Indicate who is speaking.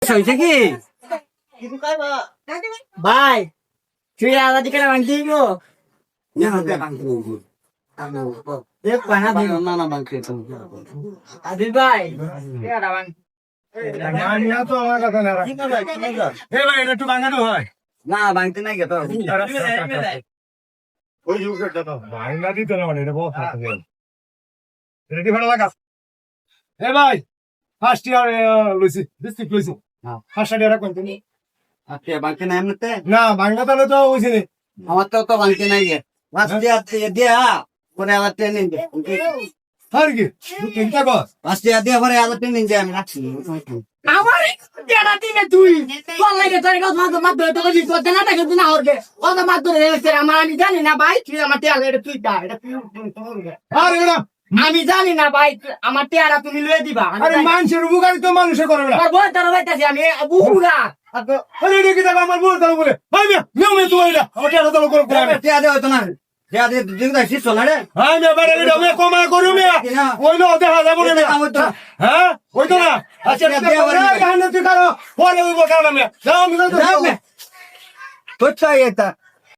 Speaker 1: হয়েছে কি ভাই তুই আলাদা দিকে ভাঙতে গো আদিল ভাই না ভাঙতে নাই গেত
Speaker 2: ভাঙা দিতে না মানে এটা বহুত রেডি ভাড়া লাগাস এ ভাই ফার্স্ট ইয়ার লইছি ডিস্ট্রিক্ট লইছি ফার্স্ট ইয়ার কোন তুমি
Speaker 1: আচ্ছা ভাঙতে নাই এমনিতে
Speaker 2: না ভাঙা তাহলে তো হইছে নি
Speaker 1: আমার তো ভাঙতে নাই গে দিয়া পরে আবার ট্রেনিং দে
Speaker 2: আর কি তুই চিন্তা কর
Speaker 1: দিয়া পরে আবার ট্রেনিং দে আমি রাখছি
Speaker 3: আমার টেরা দিনে তুই কোন লাগে তোর কাছে মাত্র তো কই তো না থাকে না হরবে ও তো মাত্র রে আমার আমি জানি না ভাই তুই আমার টেরা এটা তুই দা এটা তুই
Speaker 2: আরে না
Speaker 3: আমি জানি না ভাই আমার টেরা তুমি লয়ে দিবা
Speaker 2: আরে মানুষের উপকারী তো মানুষে করে না
Speaker 3: আর বল তার বাইতাছি আমি বুহুরা
Speaker 2: আরে দেখি দেখো আমার বল তার বলে ভাই মেও মে তুই এটা আমার টাকা তো করে
Speaker 1: টিয়া দে হইতো না টিয়া দে দিন দা শিশু না রে
Speaker 2: হ্যাঁ মে বারে রে মে কমা করু মে ওই লো দেখা যাবো না হ্যাঁ ওই তো না আচ্ছা গান তুই করো পরে ওই বকানা মে যাও আমি তো
Speaker 1: তো চাই এটা